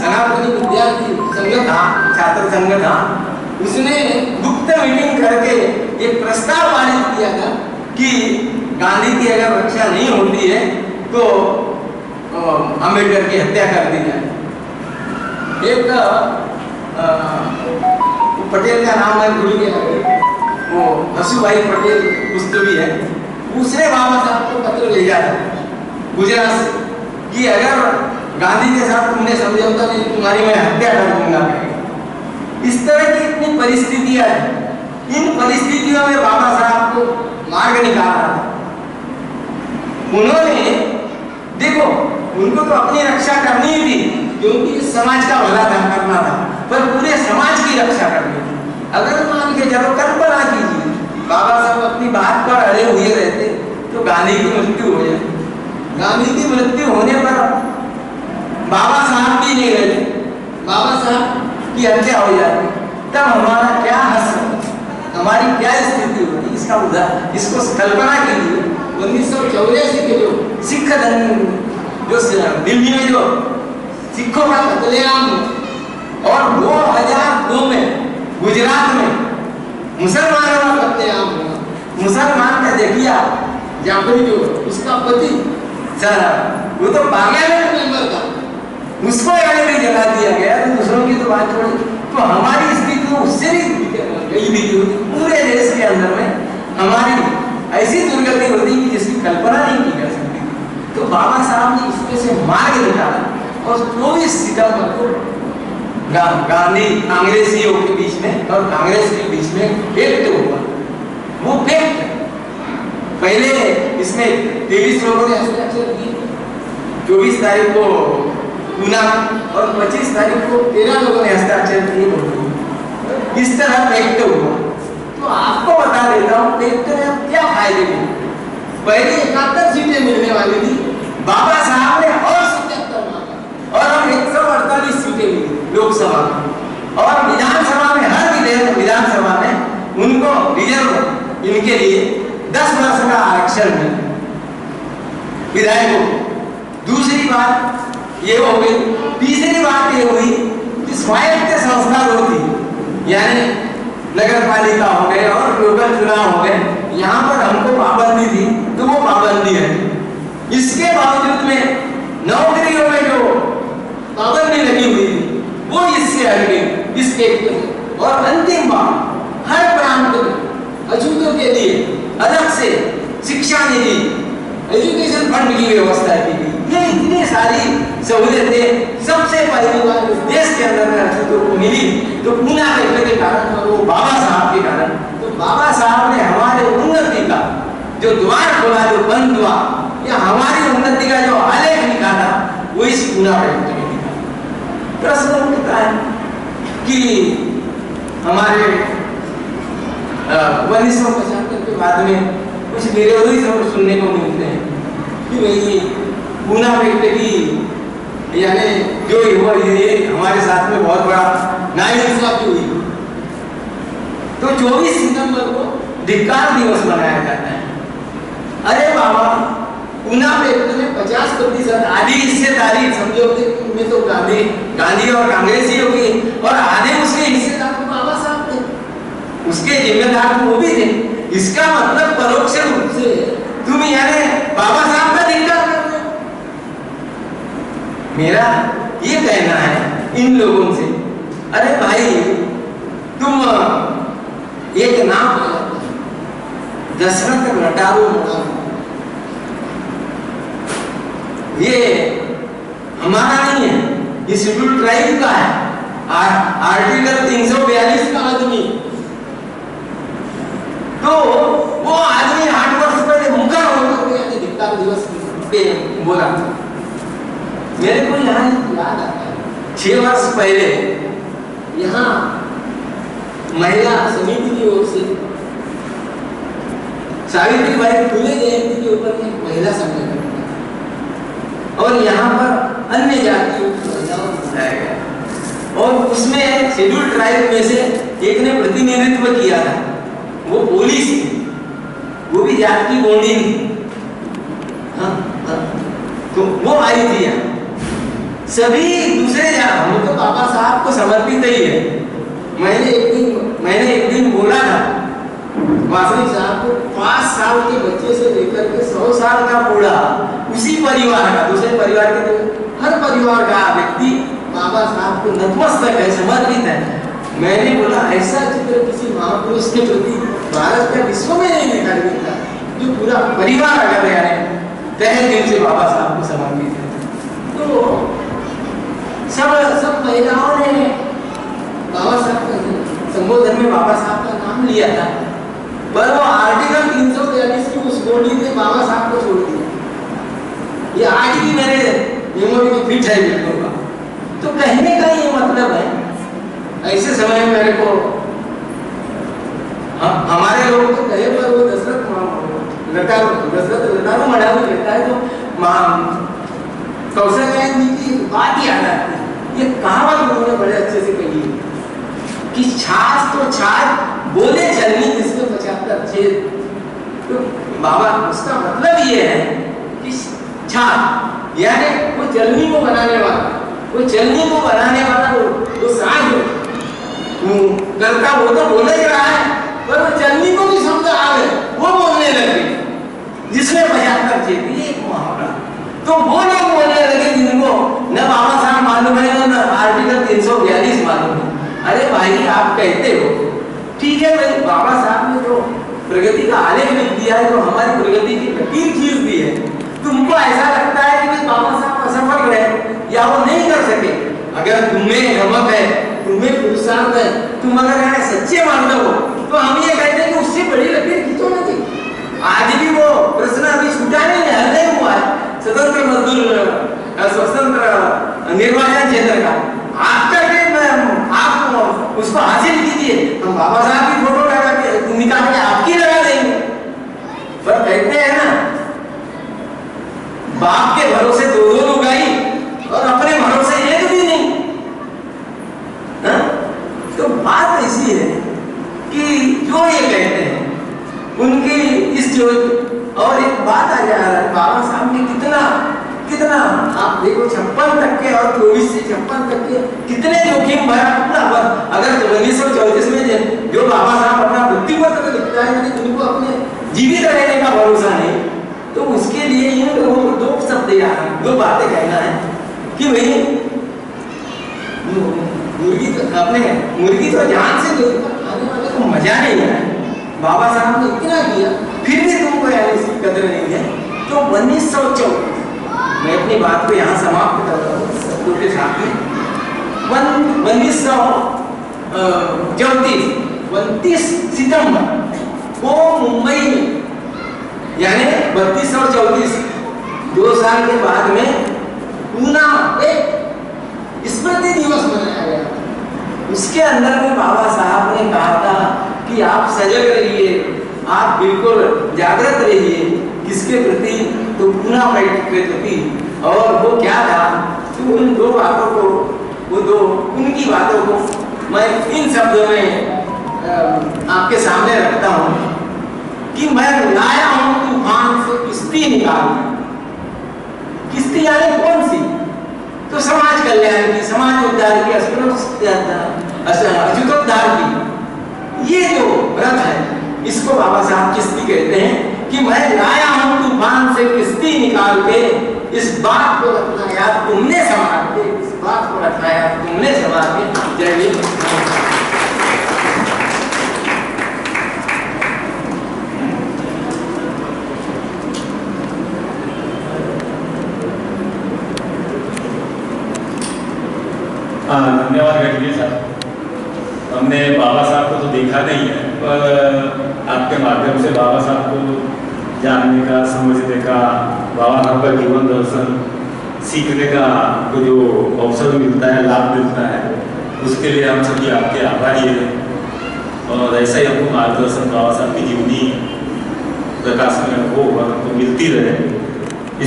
सनातनी विद्यार्थी संघ था, छात्र संघ था, उसने गुप्त मीटिंग करके एक प्रस्ताव पारित किया था कि गांधी की अगर रक्षा नहीं होती है तो अम्बेडकर की हत्या कर दी जाए। एक पटेल का नाम मैं भूल गया, वो हसूभाई पटेल कुछ तो भी है, उसने बाबा साहब को पत्र भेजा था गुजरात से कि अगर गांधी के साथ तुमने समझौता नहीं तुम्हारी मैं हत्या कर दूंगा। इस तरह की इतनी परिस्थितियां हैं, इन परिस्थितियों में बाबा साहब को मार्ग निकाला था। उन्होंने देखो उनको तो अपनी रक्षा करनी ही थी क्योंकि समाज का भला करना था, पर पूरे समाज की रक्षा करनी थी। अगर मान के चलो कल्पना कीजिए बाबा साहब अपनी बात पर अड़े हुए रहते तो गांधी की मृत्यु हो जाए। गांधी की मृत्यु होने पर बाबा साहब भी नहीं रहते, बाबा साहब की हत्या हो जाती, तब हमारा क्या हश्र, हमारी क्या स्थिति होती। इसका उदाहरण, इसको कल्पना कीजिए 1984 के जो सिख जो दिल्ली में जो सिखों का कत्लेआम और 2002 में गुजरात में मुसलमानों का कत्लेआम हुआ। मुसलमान का देखिए जाफरी जो उसका पति वो तो पार्लियामेंट मेंबर था, उसको यानी भी जला दिया गया। तो दूसरों की तो बात छोड़ी, तो हमारी स्थिति तो उससे भी गई भी होती। पूरे देश के अंदर में हमारी ऐसी दुर्गति होती कि जिसकी कल्पना नहीं की जा सकती। तो बाबा साहब ने इसमें से मार्ग निकाला और 24 सितंबर को गांधी कांग्रेसियों के बीच में और कांग्रेस के बीच में फेक्ट हुआ। वो फेक्ट पहले इसमें 23 लोगों ने हस्ताक्षर किए, 24 तारीख को पूना और 25 तारीख को 13 लोगों ने हस्ताक्षर किए। इस तरह फेक्ट हुआ। तो आपको बता देता हूँ फेक्ट में क्या फायदे मिले। पहले 71 सीटें मिलने वाली थी, बाबा साहब ने और 77 मांगा और हम 148 सीटें मिली लोकसभा में। और विधानसभा में हर विधानसभा में उनको रिजर्व इनके लिए 10 वर्ष का आरक्षण मिला विधायकों को। दूसरी बात ये हो गई। तीसरी बात ये हुई कि स्वायत्त संस्था होती, यानी नगर पालिका हो गए और लोकल चुनाव हो गए, यहाँ पर हमको पाबंदी थी तो वो पाबंदी है। इसके बावजूद में नौकरियों में जो पाबंदी लगी हुई थी वो इससे हट गई, इस फेक्ट में। और अंतिम बात, हर प्रांत में अछूतों के लिए अलग से शिक्षा निधि, एजुकेशन फंड की व्यवस्था की गई। ये इतनी सारी सहूलियतें सबसे पहली बार इस देश के अंदर में अछूतों को मिली तो पूना देखने के कारण और वो बाबा साहब के कारण। तो बाबा साहब ने हमारे उन्नति का जो द्वार खोला, जो बंद हुआ, या हमारी उन्नति का जो आलेख निकाला, वो इस पूना व्यक्ति ने निकाला। प्रश्न उठता है कि हमारे 1975 के बाद में कुछ विरोधी सुनने को मिलते हैं कि भाई पूना व्यक्ति की यानी जो हुआ ये हमारे साथ में बहुत बड़ा नाइंसाफी हुई। तो 24 सितंबर को धिक्कार दिवस मनाया जाता है। अरे बाबा, पूना व्यक्ति में 50% आधी हिस्सेदारी समझौते में तो गांधी और कांग्रेसियों की, और आधे उसके हिस्सेदार तो बाबा साहब थे, उसके जिम्मेदार वो भी थे। इसका मतलब परोक्ष रूप से तुम यानी बाबा साहब का धिक्कार कर रहे हो। मेरा ये कहना है इन लोगों से, अरे भाई तुम एक नाम दशरथ नटारू, ये हमारा नहीं है, ये शेड्यूल ट्राइब का है। आर्टिकल 342 का आदमी, तो वो आदमी 8 वर्ष पहले मुकर होकर धिक्कार दिवस पे बोला। मेरे को यहाँ याद आता है 6 वर्ष पहले यहाँ महिला समिति की ओर से सावित्रीबाई फुले जयंती के ऊपर एक महिला सम्मेलन और यहाँ पर अन्य जातियों की महिलाओं को बुलाया गया और उसमें शेड्यूल ट्राइब में से एक ने प्रतिनिधित्व किया था। वो पुलिस थी, वो भी जात की गोंडी थी। हाँ, तो वो आई थी यहाँ। सभी दूसरे हम को समर्पित ही है। मैंने एक दिन बोला था वासनिक साहब को, 5 साल के बच्चे से लेकर के 100 साल का बूढ़ा, उसी परिवार का, दूसरे परिवार के तो हर परिवार का व्यक्ति बाबा साहब को नतमस्तक है, समर्पित है। मैंने बोला ऐसा चित्र किसी महापुरुष के प्रति भारत का विश्व में नहीं देखा मिलता, जो पूरा परिवार अगर यानी तहे दिल से बाबा साहब को समर्पित है। तो सब महिलाओं ने बाबा साहब का संबोधन में बाबा साहब का नाम लिया था, पर वो आर्टिकल 343 की उस बोली ने बाबा साहब को छोड़ दिया। ये आज भी मेरे मेमोरी में फिट है बिल्कुल। तो कहने का ये मतलब है, ऐसे समय में मेरे को हमारे लोग तो कहे पर वो दशरथ लतारू मढ़ाऊ कहता है, तो कौशल्या जी की बात ही याद आती है। ये कहावत उन्होंने बड़े अच्छे से कही कि छाछ तो छाछ बोले चलनी जिसमें 75 छेद। तो बाबा उसका मतलब ये है कि छाछ यानी वो चलनी को बनाने वाला, वो चलनी को बनाने वाला वो साज करता, वो तो बोले ही रहा है, पर वो चलनी को भी शब्द आ गए, वो बोलने लगे जिसमें 75 छेद। ये एक मुहावरा। तो वो लोग बोलने लगे जिनको न बाबा साहब मालूम है, न आर्टिकल 342 मालूम है। अरे भाई आप कहते हो ठीक है भाई, बाबा साहब ने जो प्रगति का आलेख लिख दिया है, जो हमारी प्रगति की लकीर खींच दी है, तुमको ऐसा लगता है कि बाबा साहब असफल रहे या वो नहीं कर सके। अगर तुम्हें नमक है, तुम्हें पुरुषार्थ है, तुम अगर यहाँ सच्चे मानते हो, तो हम ये कहते हैं कि उससे बड़ी लकीर खींचो ना थी। आज भी वो प्रश्न अभी छूटा नहीं है, हल नहीं हुआ है स्वतंत्र मजदूर स्वतंत्र निर्वाचन क्षेत्र का। आप करके आप उसको हासिल कीजिए, हम बाबा साहब की फोटो लगा के निकाल के आपकी लगा देंगे। पर कहते हैं ना, बाप के भरोसे 2 लुगाई और अपने भरोसे एक भी नहीं। हा? तो बात ऐसी है कि जो ये कहते हैं उनकी इस जो, और एक बात आ जा रहा है, बाबा साहब ने कितना आप देखो 56% और 24 से 56% कितने जोखिम भरा अपना। अगर 1934 में जो बाबा साहब अपना मृत्यु पत्र लिखता है कि उनको अपने जीवित रहने का भरोसा नहीं, तो उसके लिए इन लोगों को 2 शब्द याद, 2 बातें कहना है कि भाई मुर्गी तो जान से दो, खाने वाले को मजा नहीं आया। बाबा साहब ने इतना किया, फिर भी तुमको यार इसकी कदर नहीं है। तो 1934, मैं अपनी बात को यहाँ समाप्त कर रहा हूँ शब्दों के साथ में। 29 सितंबर को मुंबई में, यानी 32 और 34 2 साल के बाद में पूना एक स्मृति दिवस मनाया गया। उसके अंदर में बाबा साहब ने कहा था कि आप सजग रहिए, आप बिल्कुल जागृत रहिए। किसके प्रति? तो पूना फाइट के प्रति। और वो क्या था कि उन 2 बातों को, उनकी बातों को मैं इन शब्दों में आपके सामने रखता हूँ कि मैं लाया हूँ तूफान से किश्ती निकाल। किश्ती यानी कौन सी? तो समाज कल्याण की, समाज उद्धार की, अच्युतोद्धार की। ये जो व्रत है, इसको बाबा साहब किश्ती कहते हैं कि मैं लाया हूं तूफान से किश्ती निकाल के। इस बात को रखना याद तुमने संभाल के, इस बात को रखना याद तुमने संभाल के। जय हिंद। धन्यवाद गढ़वी साहब। हमने बाबा साहब को तो देखा नहीं है, पर आपके माध्यम से बाबा साहब को जानने का, समझने का, बाबा साहब का जीवन दर्शन सीखने का आपको जो अवसर मिलता है, लाभ मिलता है, उसके लिए हम सभी आपके आभारी हैं। और ऐसा ही हमको मार्गदर्शन बाबा साहब की जीवनी प्रकाश में हो और हमको मिलती रहे।